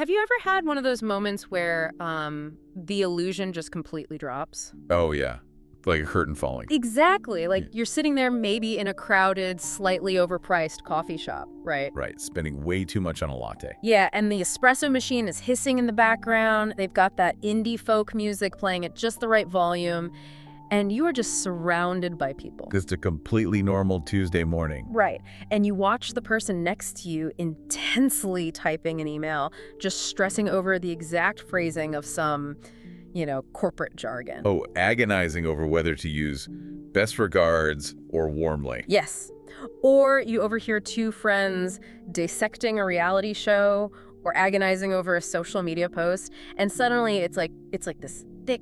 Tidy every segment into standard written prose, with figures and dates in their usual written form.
Have you ever had one of those moments where the illusion just completely drops? Oh, yeah. Like a curtain falling. Exactly. Like Yeah. you're sitting there maybe in a crowded, slightly overpriced coffee shop, right? Right. Spending way too much on a latte. Yeah, and the espresso machine is hissing in the background. They've got that indie folk music playing at just the right volume, and you are just surrounded by people. Just a completely normal Tuesday morning. Right. And you watch the person next to you intensely typing an email, just stressing over the exact phrasing of some, corporate jargon. Oh, agonizing over whether to use best regards or warmly. Yes. Or you overhear two friends dissecting a reality show or agonizing over a social media post, and suddenly it's like this thick,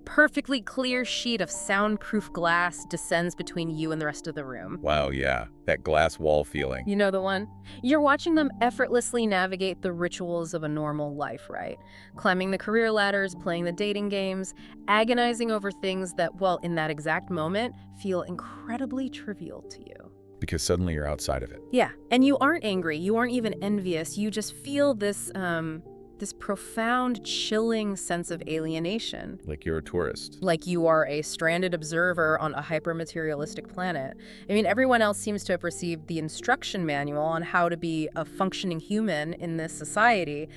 perfectly clear sheet of soundproof glass descends between you and the rest of the room. Wow, yeah. That glass wall feeling. You know the one? You're watching them effortlessly navigate the rituals of a normal life, right? Climbing the career ladders, playing the dating games, agonizing over things that, well, in that exact moment, feel incredibly trivial to you. Because suddenly you're outside of it. Yeah, and you aren't angry, you aren't even envious, you just feel this profound, chilling sense of alienation. Like you're a tourist. Like you are a stranded observer on a hyper-materialistic planet. I mean, everyone else seems to have received the instruction manual on how to be a functioning human in this society,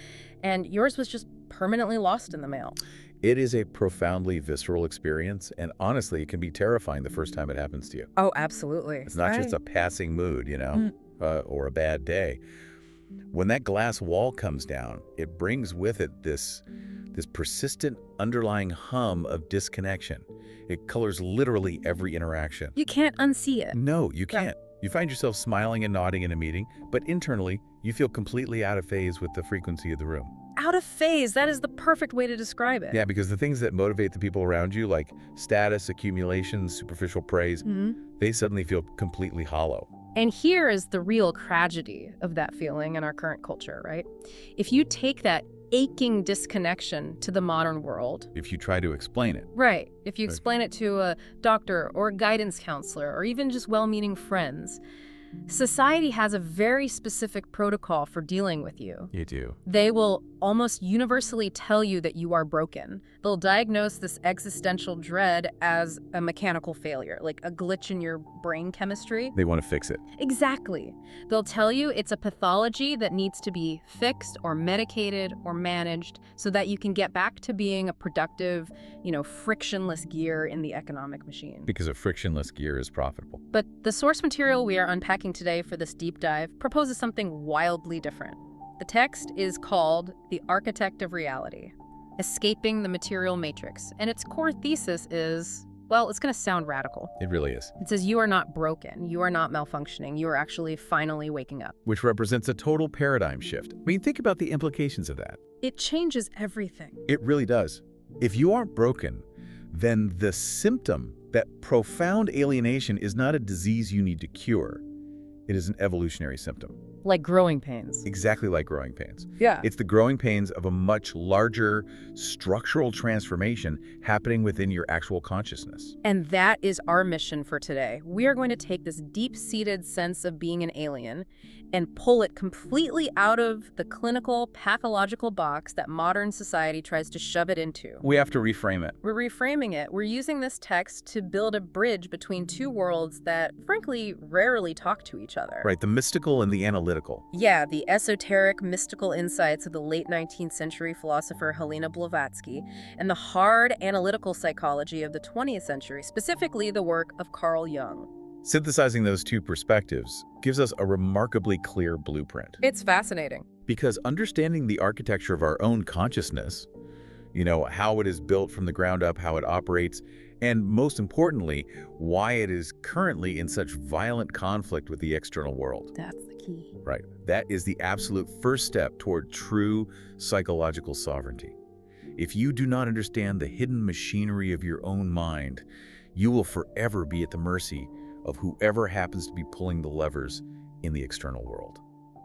and yours was just permanently lost in the mail. It is a profoundly visceral experience, and honestly, it can be terrifying the first time it happens to you. Oh, absolutely. It's not just a passing mood, or a bad day. When that glass wall comes down, it brings with it this persistent underlying hum of disconnection. It colors literally every interaction. You can't unsee it. No, you can't. You find yourself smiling and nodding in a meeting, but internally, you feel completely out of phase with the frequency of the room. Out of phase, that is the perfect way to describe it. Yeah, because the things that motivate the people around you, like status, accumulation, superficial praise, they suddenly feel completely hollow. And here is the real tragedy of that feeling in our current culture, right? If you take that aching disconnection to the modern world. If you try to explain it. Right. If you explain it to a doctor or a guidance counselor or even just well-meaning friends, society has a very specific protocol for dealing with you. You do. They will almost universally tell you that you are broken. They'll diagnose this existential dread as a mechanical failure, like a glitch in your brain chemistry. They want to fix it. Exactly. They'll tell you it's a pathology that needs to be fixed or medicated or managed so that you can get back to being a productive, frictionless gear in the economic machine. Because a frictionless gear is profitable. But the source material we are unpacking today for this deep dive proposes something wildly different. The text is called The Architect of Reality, Escaping the Material Matrix, and its core thesis is, well, it's going to sound radical. It really is. It says you are not broken, you are not malfunctioning, you are actually finally waking up. Which represents a total paradigm shift. I mean, think about the implications of that. It changes everything. It really does. If you aren't broken, then the symptom, that profound alienation, is not a disease you need to cure. It is an evolutionary symptom. Like growing pains. Exactly like growing pains. Yeah. It's the growing pains of a much larger structural transformation happening within your actual consciousness. And that is our mission for today. We are going to take this deep-seated sense of being an alien and pull it completely out of the clinical, pathological box that modern society tries to shove it into. We have to reframe it. We're reframing it. We're using this text to build a bridge between two worlds that, frankly, rarely talk to each other. Right, the mystical and the analytical. Yeah, the esoteric, mystical insights of the late 19th century philosopher Helena Blavatsky, and the hard, analytical psychology of the 20th century, specifically the work of Carl Jung. Synthesizing those two perspectives gives us a remarkably clear blueprint. It's fascinating. Because understanding the architecture of our own consciousness, how it is built from the ground up, how it operates, and most importantly, why it is currently in such violent conflict with the external world. That's the key. Right. That is the absolute first step toward true psychological sovereignty. If you do not understand the hidden machinery of your own mind, you will forever be at the mercy of whoever happens to be pulling the levers in the external world.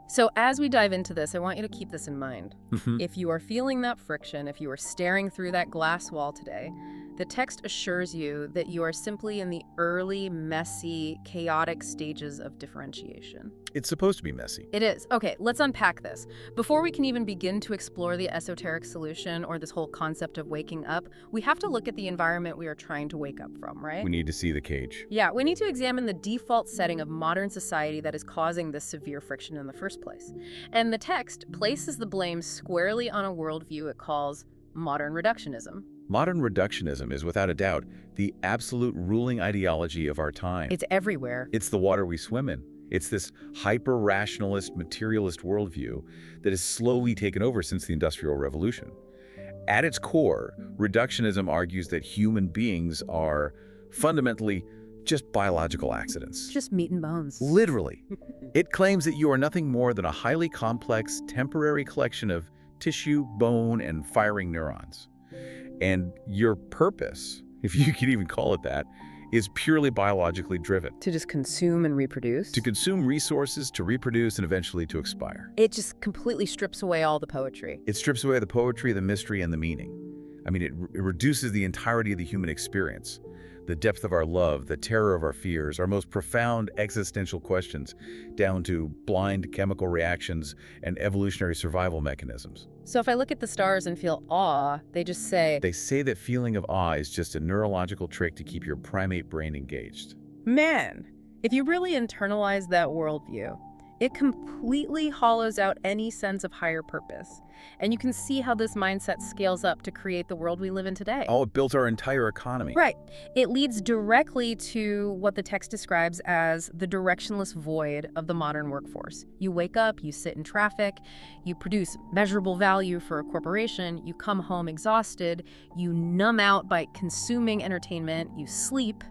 So as we dive into this, I want you to keep this in mind. If you are feeling that friction, if you are staring through that glass wall today, The text assures you that you are simply in the early, messy, chaotic stages of differentiation. It's supposed to be messy. It is. Okay, let's unpack this. Before we can even begin to explore the esoteric solution or this whole concept of waking up, we have to look at the environment we are trying to wake up from, right? We need to see the cage. Yeah, we need to examine the default setting of modern society that is causing this severe friction in the first place. And the text places the blame squarely on a worldview it calls modern reductionism. Modern reductionism is, without a doubt, the absolute ruling ideology of our time. It's everywhere. It's the water we swim in. It's this hyper-rationalist, materialist worldview that has slowly taken over since the Industrial Revolution. At its core, reductionism argues that human beings are fundamentally just biological accidents. Just meat and bones. Literally. It claims that you are nothing more than a highly complex, temporary collection of tissue, bone, and firing neurons. And your purpose, if you could even call it that, is purely biologically driven. To just consume and reproduce? To consume resources, to reproduce, and eventually to expire. It just completely strips away all the poetry. It strips away the poetry, the mystery, and the meaning. I mean, it reduces the entirety of the human experience. The depth of our love, the terror of our fears, our most profound existential questions, down to blind chemical reactions and evolutionary survival mechanisms. So if I look at the stars and feel awe, they just say... They say that feeling of awe is just a neurological trick to keep your primate brain engaged. Man, if you really internalize that worldview, it completely hollows out any sense of higher purpose. And you can see how this mindset scales up to create the world we live in today. Oh, it built our entire economy. Right. It leads directly to what the text describes as the directionless void of the modern workforce. You wake up, you sit in traffic, you produce measurable value for a corporation, you come home exhausted, you numb out by consuming entertainment, you sleep,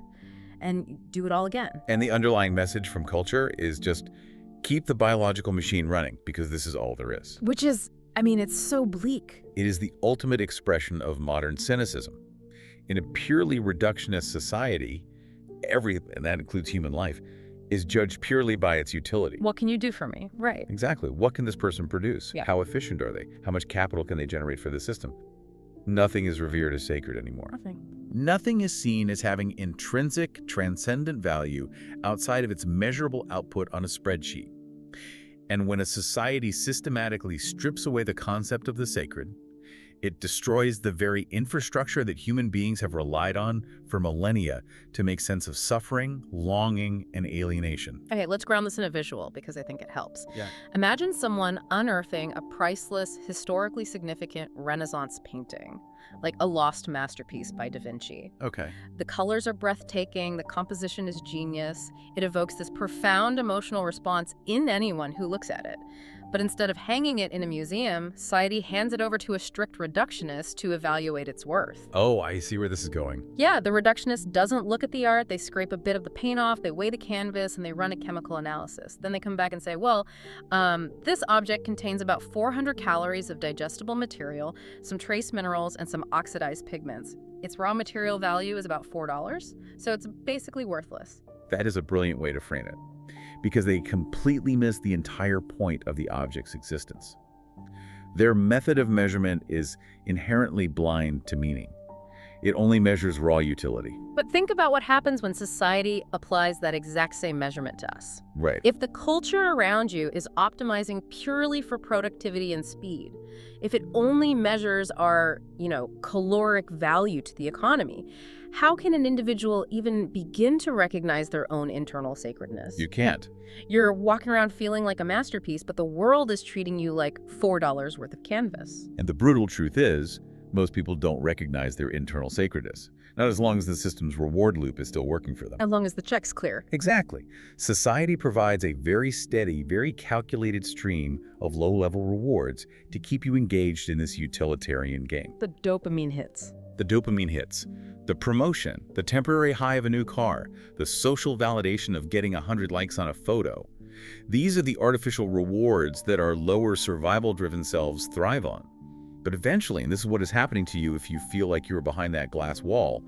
and you do it all again. And the underlying message from culture is just keep the biological machine running, because this is all there is. Which is, I mean, it's so bleak. It is the ultimate expression of modern cynicism. In a purely reductionist society, and that includes human life, is judged purely by its utility. What can you do for me? Right. Exactly. What can this person produce? Yeah. How efficient are they? How much capital can they generate for the system? Nothing is revered as sacred anymore. Nothing is seen as having intrinsic, transcendent value outside of its measurable output on a spreadsheet. And when a society systematically strips away the concept of the sacred, it destroys the very infrastructure that human beings have relied on for millennia to make sense of suffering, longing, and alienation. Okay, let's ground this in a visual because I think it helps. Yeah. Imagine someone unearthing a priceless, historically significant Renaissance painting, like a lost masterpiece by Da Vinci. Okay. The colors are breathtaking, the composition is genius, it evokes this profound emotional response in anyone who looks at it. But instead of hanging it in a museum, society hands it over to a strict reductionist to evaluate its worth. Oh, I see where this is going. Yeah, the reductionist doesn't look at the art, they scrape a bit of the paint off, they weigh the canvas, and they run a chemical analysis. Then they come back and say, well, this object contains about 400 calories of digestible material, some trace minerals, and some oxidized pigments. Its raw material value is about $4, so it's basically worthless. That is a brilliant way to frame it, because they completely miss the entire point of the object's existence. Their method of measurement is inherently blind to meaning. It only measures raw utility. But think about what happens when society applies that exact same measurement to us. Right. If the culture around you is optimizing purely for productivity and speed, if it only measures our, caloric value to the economy, how can an individual even begin to recognize their own internal sacredness? You can't. You're walking around feeling like a masterpiece, but the world is treating you like $4 worth of canvas. And the brutal truth is, most people don't recognize their internal sacredness. Not as long as the system's reward loop is still working for them. As long as the check's clear. Exactly. Society provides a very steady, very calculated stream of low-level rewards to keep you engaged in this utilitarian game. The dopamine hits. The dopamine hits. The promotion, the temporary high of a new car, the social validation of getting 100 likes on a photo. These are the artificial rewards that our lower survival-driven selves thrive on. But eventually, and this is what is happening to you if you feel like you're behind that glass wall,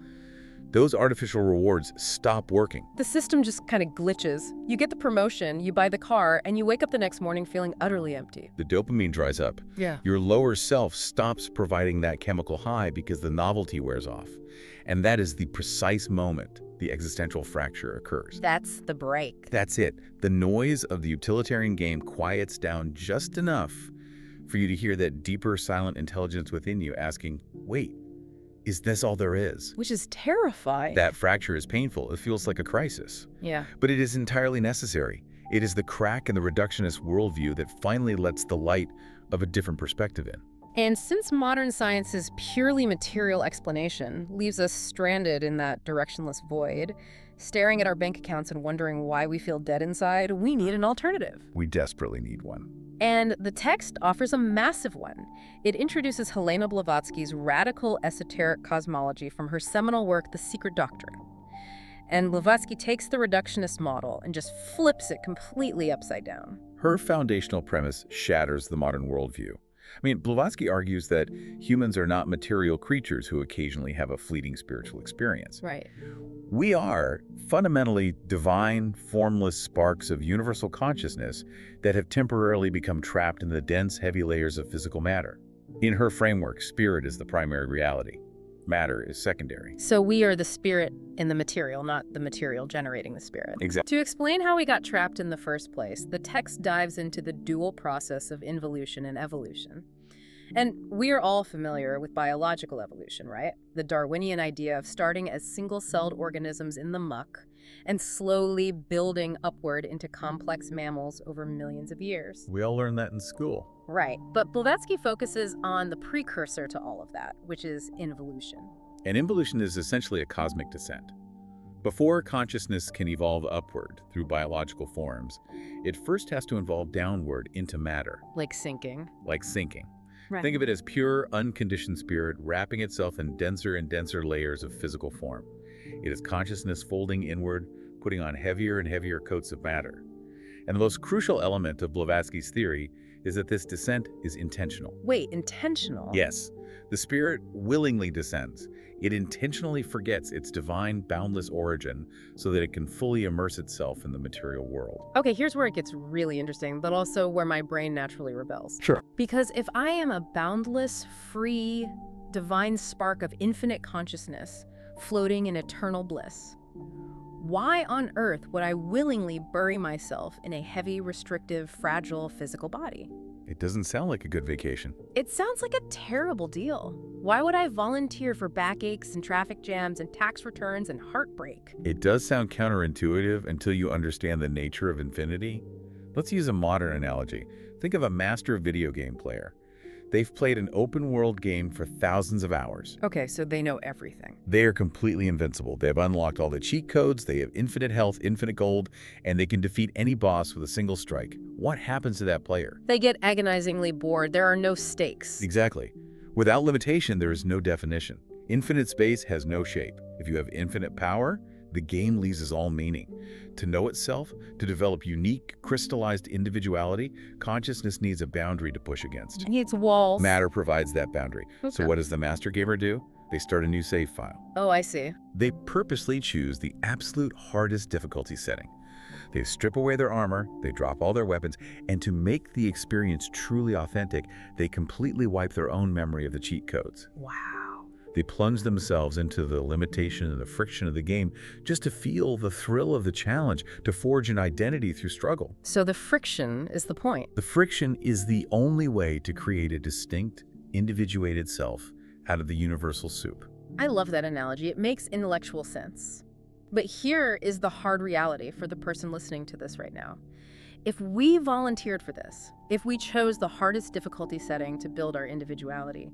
those artificial rewards stop working. The system just kind of glitches. You get the promotion, you buy the car, and you wake up the next morning feeling utterly empty. The dopamine dries up. Yeah. Your lower self stops providing that chemical high because the novelty wears off. And that is the precise moment the existential fracture occurs. That's the break. That's it. The noise of the utilitarian game quiets down just enough for you to hear that deeper silent intelligence within you asking, wait, is this all there is? Which is terrifying. That fracture is painful. It feels like a crisis. Yeah. But it is entirely necessary. It is the crack in the reductionist worldview that finally lets the light of a different perspective in. And since modern science's purely material explanation leaves us stranded in that directionless void, staring at our bank accounts and wondering why we feel dead inside, we need an alternative. We desperately need one. And the text offers a massive one. It introduces Helena Blavatsky's radical esoteric cosmology from her seminal work, The Secret Doctrine. And Blavatsky takes the reductionist model and just flips it completely upside down. Her foundational premise shatters the modern worldview. Blavatsky argues that humans are not material creatures who occasionally have a fleeting spiritual experience. Right. We are fundamentally divine, formless sparks of universal consciousness that have temporarily become trapped in the dense, heavy layers of physical matter. In her framework, spirit is the primary reality. Matter is secondary. So we are the spirit in the material, not the material generating the spirit. Exactly. To explain how we got trapped in the first place, the text dives into the dual process of involution and evolution. And we are all familiar with biological evolution, right? The Darwinian idea of starting as single-celled organisms in the muck and slowly building upward into complex mammals over millions of years. We all learned that in school. Right, but Blavatsky focuses on the precursor to all of that, which is involution. And involution is essentially a cosmic descent. Before consciousness can evolve upward through biological forms, it first has to evolve downward into matter. Like sinking. Like sinking. Right. Think of it as pure, unconditioned spirit wrapping itself in denser and denser layers of physical form. It is consciousness folding inward, putting on heavier and heavier coats of matter. And the most crucial element of Blavatsky's theory is that this descent is intentional. Wait, intentional? Yes. The spirit willingly descends. It intentionally forgets its divine, boundless origin so that it can fully immerse itself in the material world. Okay, here's where it gets really interesting, but also where my brain naturally rebels. Sure. Because if I am a boundless, free, divine spark of infinite consciousness floating in eternal bliss, why on earth would I willingly bury myself in a heavy, restrictive, fragile physical body? It doesn't sound like a good vacation. It sounds like a terrible deal. Why would I volunteer for backaches and traffic jams and tax returns and heartbreak? It does sound counterintuitive until you understand the nature of infinity. Let's use a modern analogy. Think of a master video game player. They've played an open-world game for thousands of hours. Okay, so they know everything. They are completely invincible. They have unlocked all the cheat codes, they have infinite health, infinite gold, and they can defeat any boss with a single strike. What happens to that player? They get agonizingly bored. There are no stakes. Exactly. Without limitation, there is no definition. Infinite space has no shape. If you have infinite power, the game loses all meaning. To know itself, to develop unique, crystallized individuality, consciousness needs a boundary to push against. It needs walls. Matter provides that boundary. Okay. So what does the master gamer do? They start a new save file. Oh, I see. They purposely choose the absolute hardest difficulty setting. They strip away their armor, they drop all their weapons, and to make the experience truly authentic, they completely wipe their own memory of the cheat codes. Wow. They plunge themselves into the limitation and the friction of the game just to feel the thrill of the challenge, to forge an identity through struggle. So the friction is the point. The friction is the only way to create a distinct, individuated self out of the universal soup. I love that analogy. It makes intellectual sense. But here is the hard reality for the person listening to this right now. If we volunteered for this, if we chose the hardest difficulty setting to build our individuality,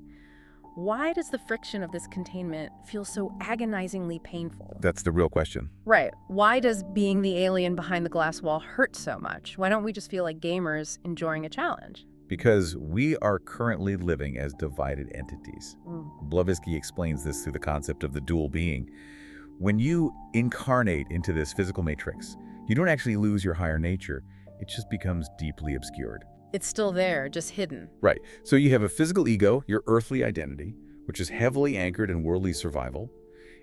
why does the friction of this containment feel so agonizingly painful? That's the real question. Right. Why does being the alien behind the glass wall hurt so much? Why don't we just feel like gamers enjoying a challenge? Because we are currently living as divided entities. Blavatsky explains this through the concept of the dual being. When you incarnate into this physical matrix, you don't actually lose your higher nature. It just becomes deeply obscured. It's still there, just hidden. Right. So you have a physical ego, your earthly identity, which is heavily anchored in worldly survival.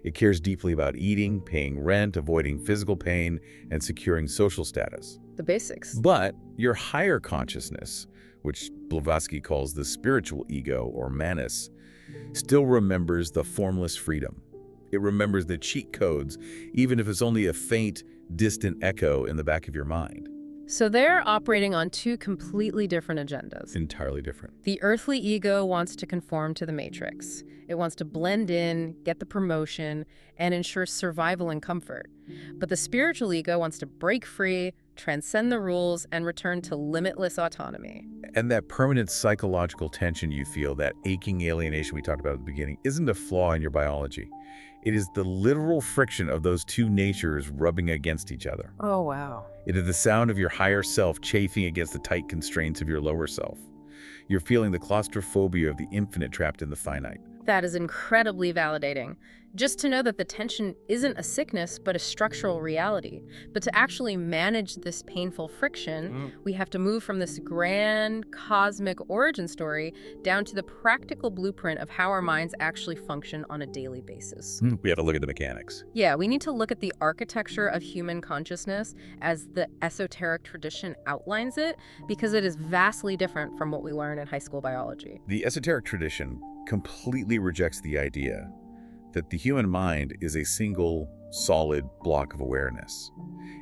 It cares deeply about eating, paying rent, avoiding physical pain, and securing social status. The basics. But your higher consciousness, which Blavatsky calls the spiritual ego or manas, still remembers the formless freedom. It remembers the cheat codes, even if it's only a faint, distant echo in the back of your mind. So they're operating on two completely different agendas. Entirely different. The earthly ego wants to conform to the matrix. It wants to blend in, get the promotion, and ensure survival and comfort. But the spiritual ego wants to break free, transcend the rules, and return to limitless autonomy. And that permanent psychological tension you feel, that aching alienation we talked about at the beginning, isn't a flaw in your biology. It is the literal friction of those two natures rubbing against each other. Oh, wow. It is the sound of your higher self chafing against the tight constraints of your lower self. You're feeling the claustrophobia of the infinite trapped in the finite. That is incredibly validating. Just to know that the tension isn't a sickness, but a structural reality. But to actually manage this painful friction, we have to move from this grand cosmic origin story down to the practical blueprint of how our minds actually function on a daily basis. We have to look at the mechanics. Yeah, we need to look at the architecture of human consciousness as the esoteric tradition outlines it, because it is vastly different from what we learn in high school biology. The esoteric tradition completely rejects the idea that the human mind is a single, solid block of awareness.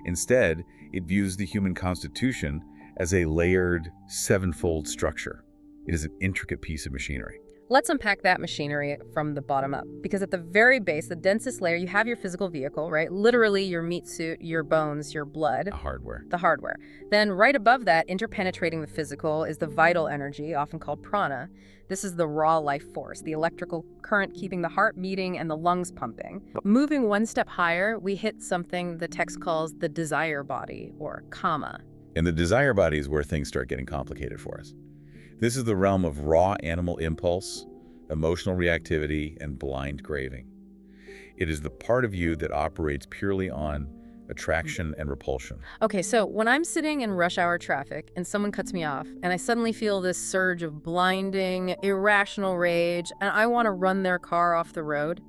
Instead, it views the human constitution as a layered, sevenfold structure. It is an intricate piece of machinery. Let's unpack that machinery from the bottom up, because at the very base, the densest layer, you have your physical vehicle, right? Literally your meat suit, your bones, your blood. The hardware. The hardware. Then right above that, interpenetrating the physical, is the vital energy, often called prana. This is the raw life force, the electrical current keeping the heart beating and the lungs pumping. Moving one step higher, we hit something the text calls the desire body, or kama. And the desire body is where things start getting complicated for us. This is the realm of raw animal impulse, emotional reactivity, and blind craving. It is the part of you that operates purely on attraction and repulsion. Okay, so when I'm sitting in rush hour traffic and someone cuts me off and I suddenly feel this surge of blinding, irrational rage and I want to run their car off the road,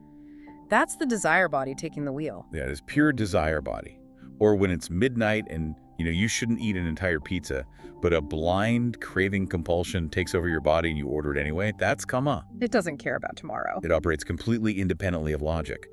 that's the desire body taking the wheel. Yeah, it is pure desire body. Or when it's midnight and you shouldn't eat an entire pizza, but a blind craving compulsion takes over your body and you order it anyway, that's kama. It doesn't care about tomorrow. It operates completely independently of logic.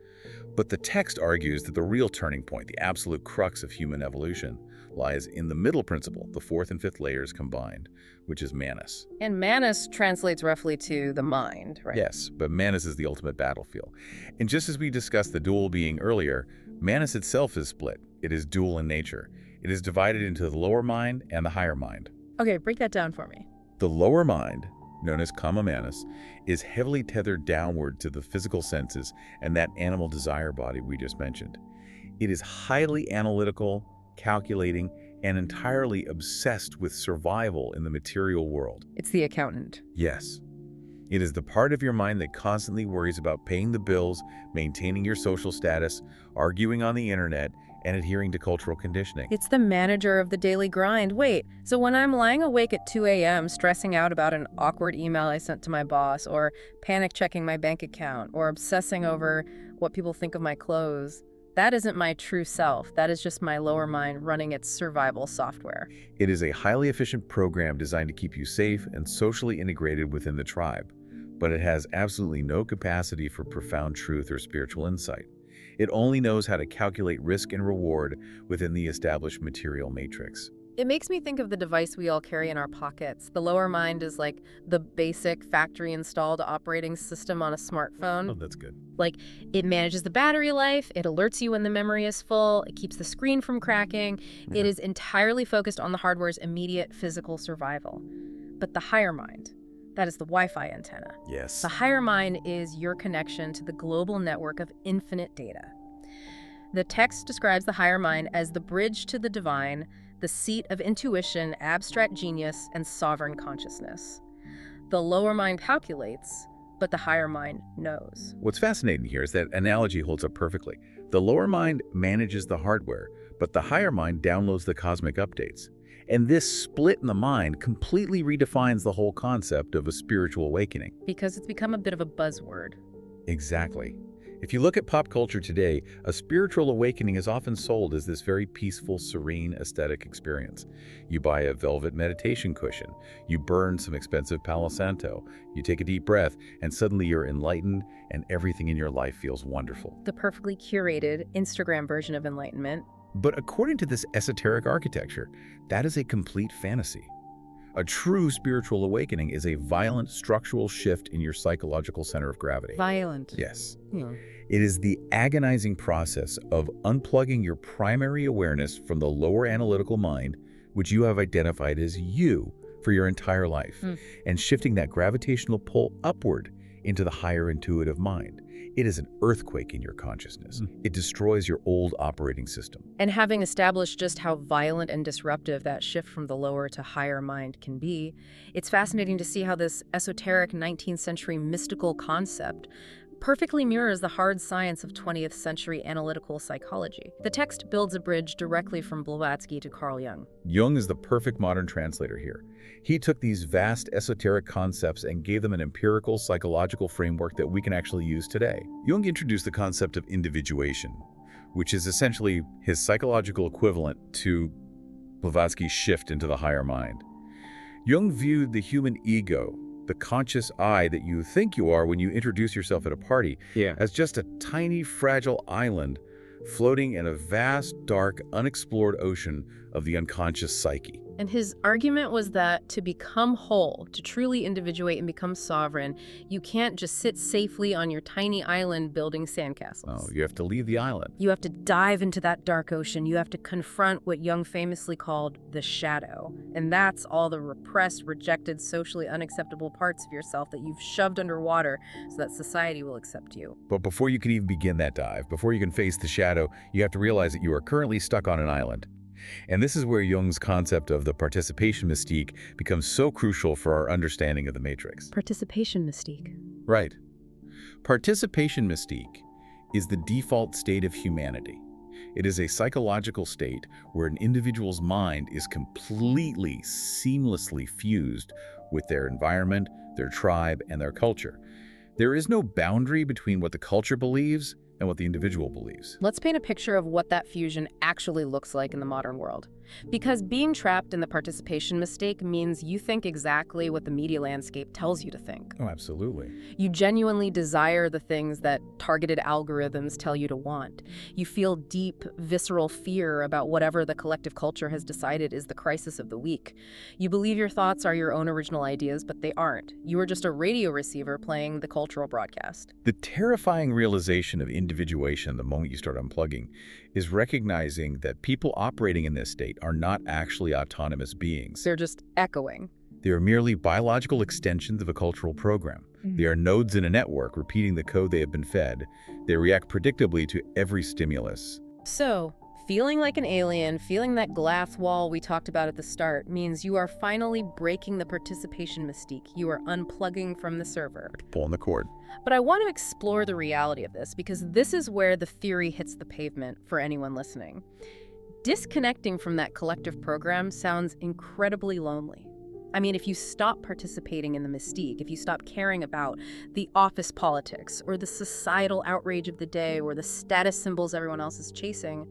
But the text argues that the real turning point, the absolute crux of human evolution, lies in the middle principle, the fourth and fifth layers combined, which is manas. And manas translates roughly to the mind, right? Yes, but manas is the ultimate battlefield. And just as we discussed the dual being earlier, manas itself is split. It is dual in nature. It is divided into the lower mind and the higher mind. Okay, break that down for me. The lower mind, known as kama manas, is heavily tethered downward to the physical senses and that animal desire body we just mentioned. It is highly analytical, calculating, and entirely obsessed with survival in the material world. It's the accountant. Yes. It is the part of your mind that constantly worries about paying the bills, maintaining your social status, arguing on the internet, and adhering to cultural conditioning. It's the manager of the daily grind. Wait, so when I'm lying awake at 2 a.m. stressing out about an awkward email I sent to my boss, or panic checking my bank account, or obsessing over what people think of my clothes, that isn't my true self. That is just my lower mind running its survival software. It is a highly efficient program designed to keep you safe and socially integrated within the tribe, but it has absolutely no capacity for profound truth or spiritual insight. It only knows how to calculate risk and reward within the established material matrix. It makes me think of the device we all carry in our pockets. The lower mind is like the basic factory-installed operating system on a smartphone. Oh, that's good. Like, it manages the battery life, it alerts you when the memory is full, it keeps the screen from cracking. Yeah. It is entirely focused on the hardware's immediate physical survival. But the higher mind, that is the Wi-Fi antenna. Yes. The higher mind is your connection to the global network of infinite data. The text describes the higher mind as the bridge to the divine, the seat of intuition, abstract genius, and sovereign consciousness. The lower mind calculates, but the higher mind knows. What's fascinating here is that analogy holds up perfectly. The lower mind manages the hardware, but the higher mind downloads the cosmic updates. And this split in the mind completely redefines the whole concept of a spiritual awakening. Because it's become a bit of a buzzword. Exactly. If you look at pop culture today, a spiritual awakening is often sold as this very peaceful, serene, aesthetic experience. You buy a velvet meditation cushion, you burn some expensive Palo Santo, you take a deep breath, and suddenly you're enlightened and everything in your life feels wonderful. The perfectly curated Instagram version of enlightenment. But according to this esoteric architecture, that is a complete fantasy. A true spiritual awakening is a violent structural shift in your psychological center of gravity. Violent. Yes. Hmm. It is the agonizing process of unplugging your primary awareness from the lower analytical mind, which you have identified as you for your entire life, and shifting that gravitational pull upward into the higher intuitive mind. It is an earthquake in your consciousness. It destroys your old operating system. And having established just how violent and disruptive that shift from the lower to higher mind can be, it's fascinating to see how this esoteric 19th century mystical concept perfectly mirrors the hard science of 20th century analytical psychology. The text builds a bridge directly from Blavatsky to Carl Jung. Jung is the perfect modern translator here. He took these vast esoteric concepts and gave them an empirical psychological framework that we can actually use today. Jung introduced the concept of individuation, which is essentially his psychological equivalent to Blavatsky's shift into the higher mind. Jung viewed the human ego, the conscious I that you think you are when you introduce yourself at a party, as just a tiny, fragile island floating in a vast, dark, unexplored ocean of the unconscious psyche. And his argument was that to become whole, to truly individuate and become sovereign, you can't just sit safely on your tiny island building sandcastles. No, you have to leave the island. You have to dive into that dark ocean. You have to confront what Jung famously called the shadow. And that's all the repressed, rejected, socially unacceptable parts of yourself that you've shoved underwater so that society will accept you. But before you can even begin that dive, before you can face the shadow, you have to realize that you are currently stuck on an island. And this is where Jung's concept of the participation mystique becomes so crucial for our understanding of the matrix. Participation mystique. Right. Participation mystique is the default state of humanity. It is a psychological state where an individual's mind is completely, seamlessly fused with their environment, their tribe, and their culture. There is no boundary between what the culture believes and what the individual believes. Let's paint a picture of what that fusion actually looks like in the modern world. Because being trapped in the participation mistake means you think exactly what the media landscape tells you to think. Oh, absolutely. You genuinely desire the things that targeted algorithms tell you to want. You feel deep, visceral fear about whatever the collective culture has decided is the crisis of the week. You believe your thoughts are your own original ideas, but they aren't. You are just a radio receiver playing the cultural broadcast. The terrifying realization of individuation the moment you start unplugging is recognizing that people operating in this state are not actually autonomous beings. They're just echoing. They are merely biological extensions of a cultural program. They are nodes in a network repeating the code they have been fed. They react predictably to every stimulus. So, feeling like an alien, feeling that glass wall we talked about at the start, means you are finally breaking the participation mystique. You are unplugging from the server. Pulling the cord. But I want to explore the reality of this, because this is where the theory hits the pavement for anyone listening. Disconnecting from that collective program sounds incredibly lonely. I mean, if you stop participating in the mystique, if you stop caring about the office politics or the societal outrage of the day or the status symbols everyone else is chasing,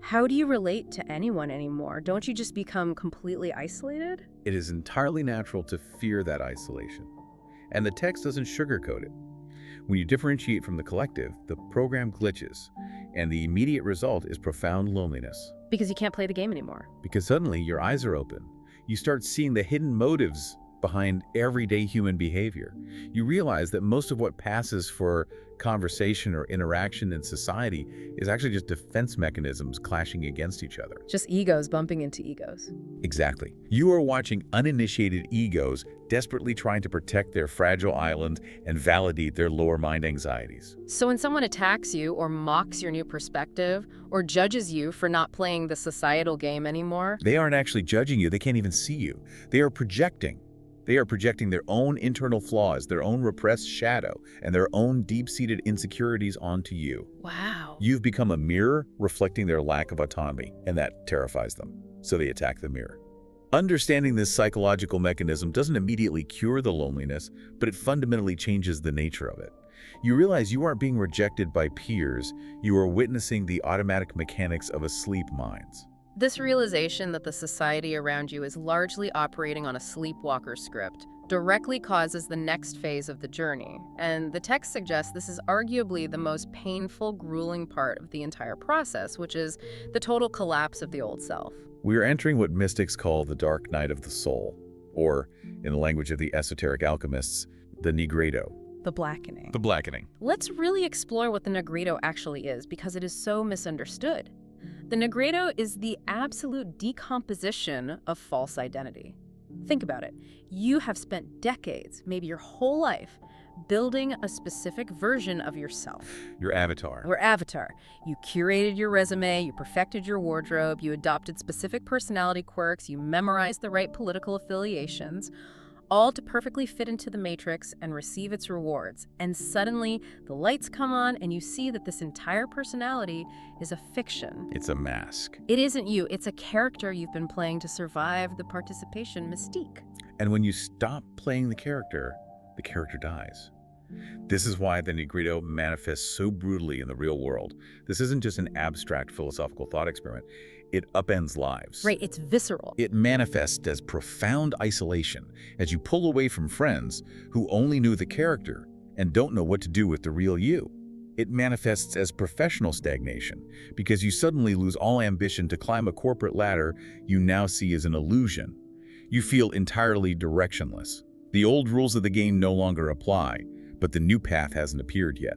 how do you relate to anyone anymore? Don't you just become completely isolated? It is entirely natural to fear that isolation. And the text doesn't sugarcoat it. When you differentiate from the collective, the program glitches, and the immediate result is profound loneliness. Because you can't play the game anymore. Because suddenly your eyes are open. You start seeing the hidden motives behind everyday human behavior. You realize that most of what passes for conversation or interaction in society is actually just defense mechanisms clashing against each other. Just egos bumping into egos. Exactly. You are watching uninitiated egos desperately trying to protect their fragile island and validate their lower mind anxieties. So when someone attacks you or mocks your new perspective or judges you for not playing the societal game anymore, they aren't actually judging you. They can't even see you. They are projecting. They are projecting their own internal flaws, their own repressed shadow, and their own deep-seated insecurities onto you. Wow. You've become a mirror reflecting their lack of autonomy, and that terrifies them. So they attack the mirror. Understanding this psychological mechanism doesn't immediately cure the loneliness, but it fundamentally changes the nature of it. You realize you aren't being rejected by peers, you are witnessing the automatic mechanics of asleep minds. This realization that the society around you is largely operating on a sleepwalker script directly causes the next phase of the journey, and the text suggests this is arguably the most painful, grueling part of the entire process, which is the total collapse of the old self. We are entering what mystics call the dark night of the soul, or, in the language of the esoteric alchemists, the nigredo. The blackening. The blackening. Let's really explore what the nigredo actually is, because it is so misunderstood. The nigredo is the absolute decomposition of false identity. Think about it. You have spent decades, maybe your whole life, building a specific version of yourself. Your avatar. Or avatar. You curated your resume, you perfected your wardrobe, you adopted specific personality quirks, you memorized the right political affiliations, all to perfectly fit into the matrix and receive its rewards. And suddenly, the lights come on and you see that this entire personality is a fiction. It's a mask. It isn't you. It's a character you've been playing to survive the participation mystique. And when you stop playing the character dies. This is why the nigredo manifests so brutally in the real world. This isn't just an abstract philosophical thought experiment. It upends lives. Right, it's visceral. It manifests as profound isolation as you pull away from friends who only knew the character and don't know what to do with the real you. It manifests as professional stagnation because you suddenly lose all ambition to climb a corporate ladder you now see as an illusion. You feel entirely directionless. The old rules of the game no longer apply, but the new path hasn't appeared yet.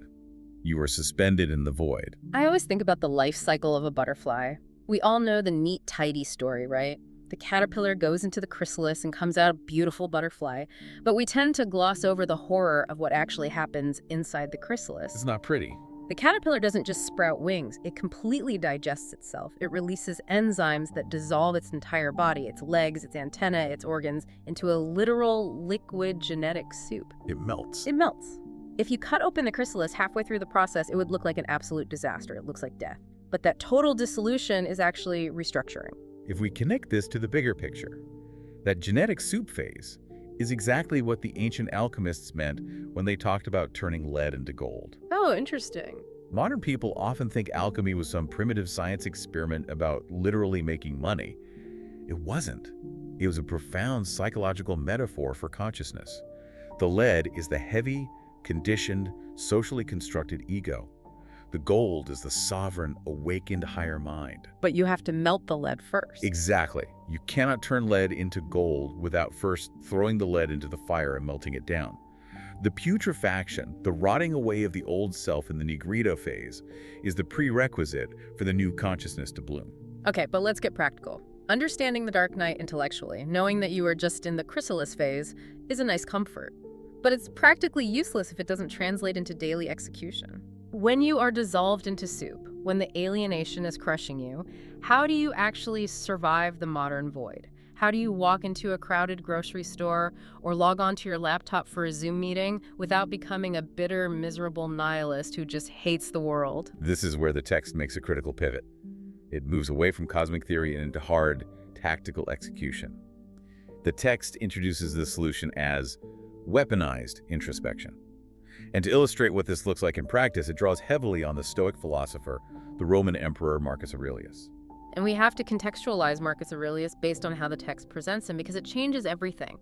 You are suspended in the void. I always think about the life cycle of a butterfly. We all know the neat, tidy story, right? The caterpillar goes into the chrysalis and comes out a beautiful butterfly, but we tend to gloss over the horror of what actually happens inside the chrysalis. It's not pretty. The caterpillar doesn't just sprout wings, it completely digests itself. It releases enzymes that dissolve its entire body, its legs, its antennae, its organs, into a literal liquid genetic soup. It melts. It melts. If you cut open the chrysalis halfway through the process, it would look like an absolute disaster. It looks like death. But that total dissolution is actually restructuring. If we connect this to the bigger picture, that genetic soup phase is exactly what the ancient alchemists meant when they talked about turning lead into gold. Oh, interesting. Modern people often think alchemy was some primitive science experiment about literally making money. It wasn't. It was a profound psychological metaphor for consciousness. The lead is the heavy, conditioned, socially constructed ego. The gold is the sovereign, awakened higher mind. But you have to melt the lead first. Exactly. You cannot turn lead into gold without first throwing the lead into the fire and melting it down. The putrefaction, the rotting away of the old self in the nigredo phase, is the prerequisite for the new consciousness to bloom. Okay, but let's get practical. Understanding the dark night intellectually, knowing that you are just in the chrysalis phase, is a nice comfort. But it's practically useless if it doesn't translate into daily execution. When you are dissolved into soup, when the alienation is crushing you, how do you actually survive the modern void? How do you walk into a crowded grocery store or log onto your laptop for a Zoom meeting without becoming a bitter, miserable nihilist who just hates the world? This is where the text makes a critical pivot. It moves away from cosmic theory and into hard, tactical execution. The text introduces the solution as weaponized introspection. And to illustrate what this looks like in practice, it draws heavily on the Stoic philosopher, the Roman Emperor Marcus Aurelius. And we have to contextualize Marcus Aurelius based on how the text presents him because it changes everything.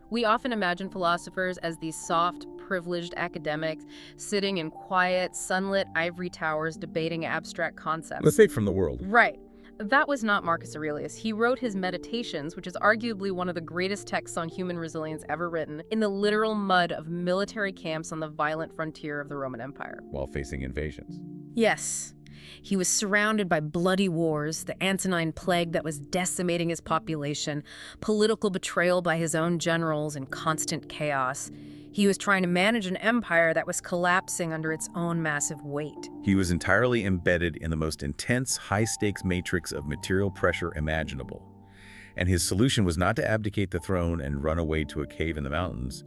We often imagine philosophers as these soft, privileged academics sitting in quiet, sunlit ivory towers debating abstract concepts. Escape from the world. Right. That was not Marcus Aurelius. He wrote his Meditations, which is arguably one of the greatest texts on human resilience ever written, in the literal mud of military camps on the violent frontier of the Roman Empire. While facing invasions. Yes. He was surrounded by bloody wars, the Antonine Plague that was decimating his population, political betrayal by his own generals, and constant chaos. He was trying to manage an empire that was collapsing under its own massive weight. He was entirely embedded in the most intense, high-stakes matrix of material pressure imaginable. And his solution was not to abdicate the throne and run away to a cave in the mountains.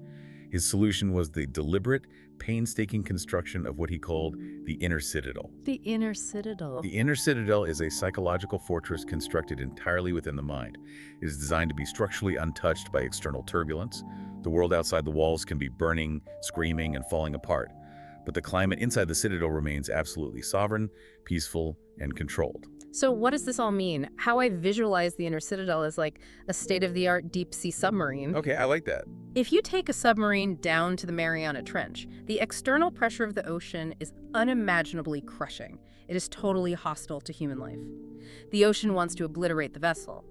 His solution was the deliberate, painstaking construction of what he called the inner citadel. The inner citadel. The inner citadel is a psychological fortress constructed entirely within the mind. It is designed to be structurally untouched by external turbulence. The world outside the walls can be burning, screaming, and falling apart. but the climate inside the Citadel remains absolutely sovereign, peaceful, and controlled. So what does this all mean? How I visualize the inner Citadel is like a state-of-the-art deep-sea submarine. Okay, I like that. If you take a submarine down to the Mariana Trench, the external pressure of the ocean is unimaginably crushing. It is totally hostile to human life. The ocean wants to obliterate the vessel.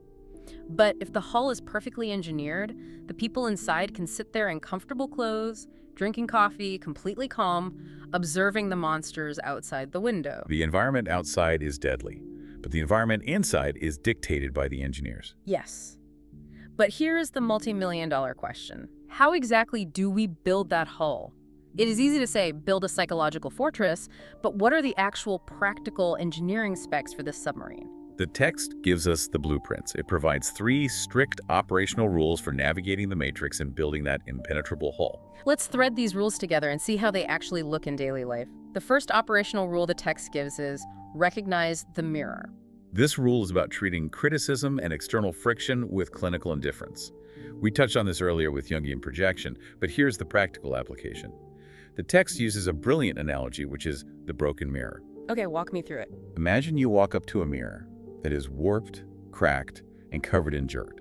But if the hull is perfectly engineered, the people inside can sit there in comfortable clothes, drinking coffee, completely calm, observing the monsters outside the window. The environment outside is deadly, but the environment inside is dictated by the engineers. Yes. But here is the multi-million-dollar question. How exactly do we build that hull? It is easy to say, build a psychological fortress, but what are the actual practical engineering specs for this submarine? The text gives us the blueprints. It provides 3 strict operational rules for navigating the matrix and building that impenetrable hull. Let's thread these rules together and see how they actually look in daily life. The first operational rule the text gives is, recognize the mirror. This rule is about treating criticism and external friction with clinical indifference. We touched on this earlier with Jungian projection, but here's the practical application. The text uses a brilliant analogy, which is the broken mirror. Okay, walk me through it. Imagine you walk up to a mirror that is warped, cracked, and covered in dirt.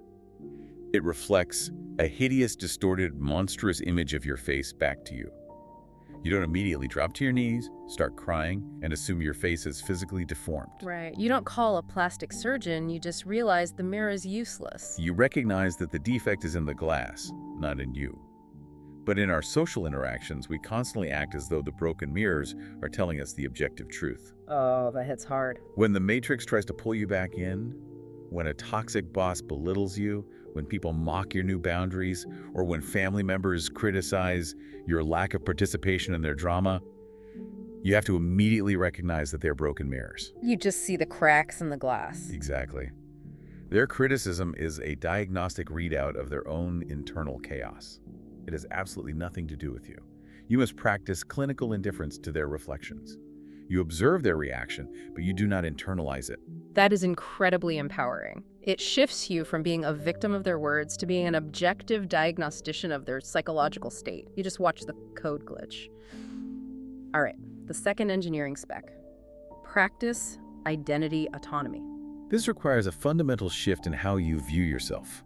It reflects a hideous, distorted, monstrous image of your face back to you. You don't immediately drop to your knees, start crying, and assume your face is physically deformed. Right. You don't call a plastic surgeon, you just realize the mirror is useless. You recognize that the defect is in the glass, not in you. But in our social interactions, we constantly act as though the broken mirrors are telling us the objective truth. Oh, that hits hard. When the matrix tries to pull you back in, when a toxic boss belittles you, when people mock your new boundaries, or when family members criticize your lack of participation in their drama, you have to immediately recognize that they're broken mirrors. You just see the cracks in the glass. Exactly. Their criticism is a diagnostic readout of their own internal chaos. It has absolutely nothing to do with you. You must practice clinical indifference to their reflections. You observe their reaction, but you do not internalize it. That is incredibly empowering. It shifts you from being a victim of their words to being an objective diagnostician of their psychological state. You just watch the code glitch. All right, the second engineering spec. Practice identity autonomy. This requires a fundamental shift in how you view yourself.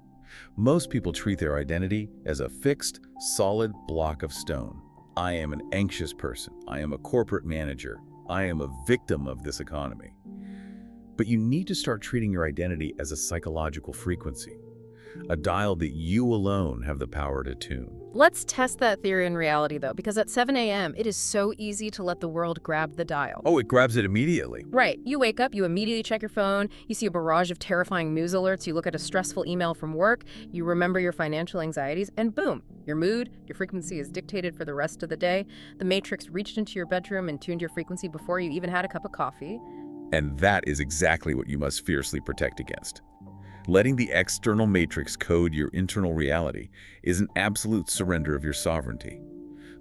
Most people treat their identity as a fixed, solid block of stone. I am an anxious person. I am a corporate manager. I am a victim of this economy. But you need to start treating your identity as a psychological frequency, a dial that you alone have the power to tune. Let's test that theory in reality, though, because at 7 a.m., it is so easy to let the world grab the dial. Oh, it grabs it immediately. Right. You wake up, you immediately check your phone, you see a barrage of terrifying news alerts, you look at a stressful email from work, you remember your financial anxieties, and boom, your mood, your frequency is dictated for the rest of the day. The Matrix reached into your bedroom and tuned your frequency before you even had a cup of coffee. And that is exactly what you must fiercely protect against. Letting the external matrix code your internal reality is an absolute surrender of your sovereignty.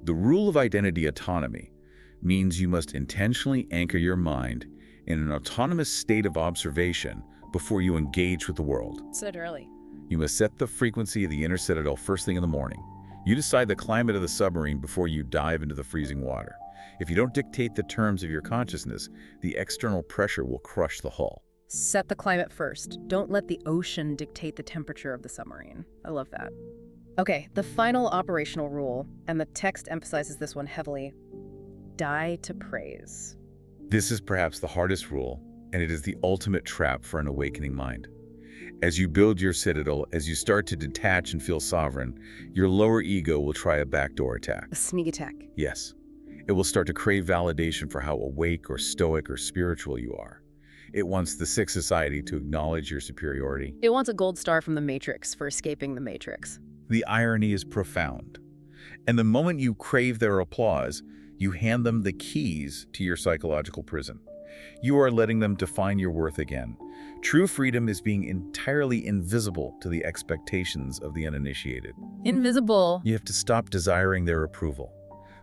The rule of identity autonomy means you must intentionally anchor your mind in an autonomous state of observation before you engage with the world. Said early. You must set the frequency of the inner Citadel first thing in the morning. You decide the climate of the submarine before you dive into the freezing water. If you don't dictate the terms of your consciousness, the external pressure will crush the hull. Set the climate first. Don't let the ocean dictate the temperature of the submarine. I love that. Okay, the final operational rule, and the text emphasizes this one heavily. Die to praise. This is perhaps the hardest rule, and it is the ultimate trap for an awakening mind. As you build your citadel, as you start to detach and feel sovereign, your lower ego will try a backdoor attack. A sneak attack. Yes. It will start to crave validation for how awake or stoic or spiritual you are. It wants the sick society to acknowledge your superiority. It wants a gold star from the Matrix for escaping the Matrix. The irony is profound. And the moment you crave their applause, you hand them the keys to your psychological prison. You are letting them define your worth again. True freedom is being entirely invisible to the expectations of the uninitiated. Invisible. You have to stop desiring their approval.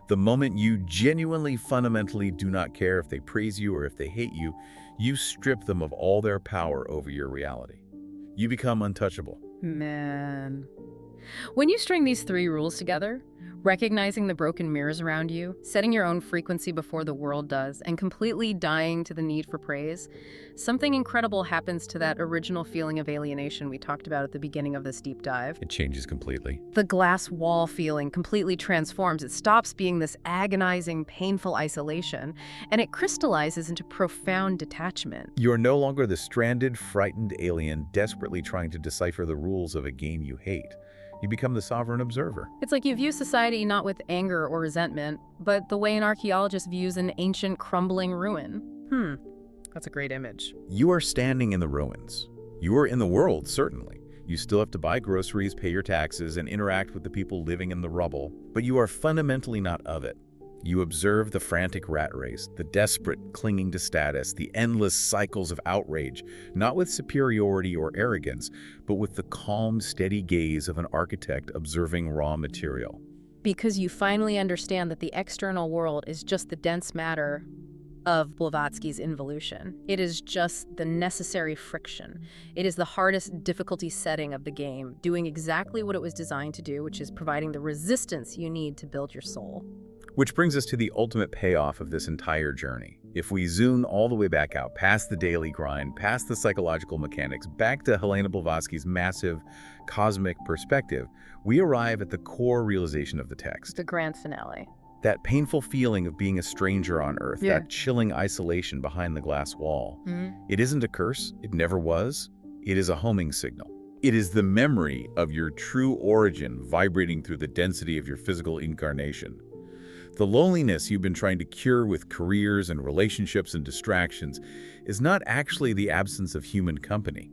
The moment you genuinely, fundamentally do not care if they praise you or if they hate you, you strip them of all their power over your reality. You become untouchable. Man. When you string these three rules together, recognizing the broken mirrors around you, setting your own frequency before the world does, and completely dying to the need for praise, something incredible happens to that original feeling of alienation we talked about at the beginning of this deep dive. It changes completely. The glass wall feeling completely transforms. It stops being this agonizing, painful isolation, and it crystallizes into profound detachment. You are no longer the stranded, frightened alien desperately trying to decipher the rules of a game you hate. You become the sovereign observer. It's like you view society not with anger or resentment, but the way an archaeologist views an ancient, crumbling ruin. That's a great image. You are standing in the ruins. You are in the world, certainly. You still have to buy groceries, pay your taxes, and interact with the people living in the rubble, but you are fundamentally not of it. You observe the frantic rat race, the desperate clinging to status, the endless cycles of outrage, not with superiority or arrogance, but with the calm, steady gaze of an architect observing raw material. Because you finally understand that the external world is just the dense matter of Blavatsky's involution. It is just the necessary friction. It is the hardest difficulty setting of the game, doing exactly what it was designed to do, which is providing the resistance you need to build your soul. Which brings us to the ultimate payoff of this entire journey. If we zoom all the way back out, past the daily grind, past the psychological mechanics, back to Helena Blavatsky's massive cosmic perspective, we arrive at the core realization of the text. The grand finale. That painful feeling of being a stranger on Earth, that chilling isolation behind the glass wall. It isn't a curse, it never was. It is a homing signal. It is the memory of your true origin vibrating through the density of your physical incarnation. The loneliness you've been trying to cure with careers and relationships and distractions is not actually the absence of human company.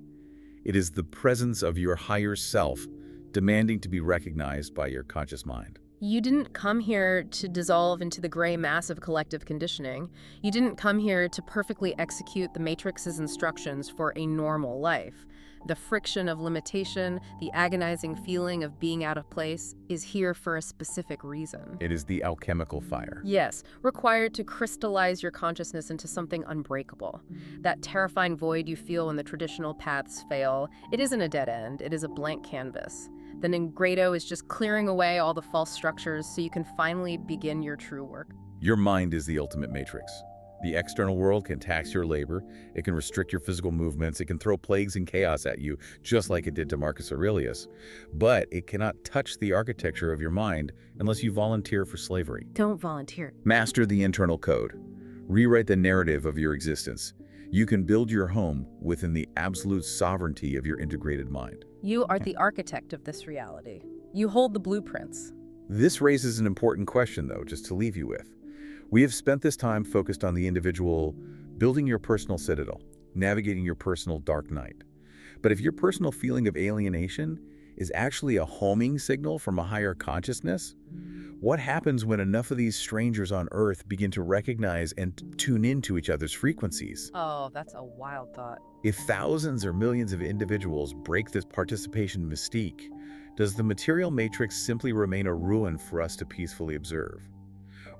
It is the presence of your higher self demanding to be recognized by your conscious mind. You didn't come here to dissolve into the gray mass of collective conditioning. You didn't come here to perfectly execute the Matrix's instructions for a normal life. The friction of limitation, the agonizing feeling of being out of place, is here for a specific reason. It is the alchemical fire. Yes, required to crystallize your consciousness into something unbreakable. That terrifying void you feel when the traditional paths fail, it isn't a dead end, it is a blank canvas. The Ningredo is just clearing away all the false structures so you can finally begin your true work. Your mind is the ultimate matrix. The external world can tax your labor, it can restrict your physical movements, it can throw plagues and chaos at you, just like it did to Marcus Aurelius. But it cannot touch the architecture of your mind unless you volunteer for slavery. Don't volunteer. Master the internal code. Rewrite the narrative of your existence. You can build your home within the absolute sovereignty of your integrated mind. You are the architect of this reality. You hold the blueprints. This raises an important question, though, just to leave you with. We have spent this time focused on the individual, building your personal citadel, navigating your personal dark night. But if your personal feeling of alienation is actually a homing signal from a higher consciousness, what happens when enough of these strangers on Earth begin to recognize and tune into each other's frequencies? Oh, that's a wild thought. If thousands or millions of individuals break this participation mystique, does the material matrix simply remain a ruin for us to peacefully observe?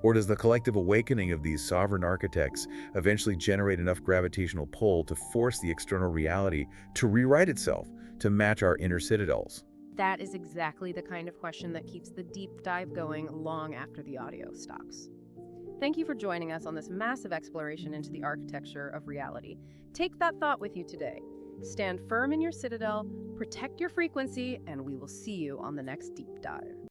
Or does the collective awakening of these sovereign architects eventually generate enough gravitational pull to force the external reality to rewrite itself to match our inner citadels? That is exactly the kind of question that keeps the deep dive going long after the audio stops. Thank you for joining us on this massive exploration into the architecture of reality. Take that thought with you today. Stand firm in your citadel, protect your frequency, and we will see you on the next deep dive.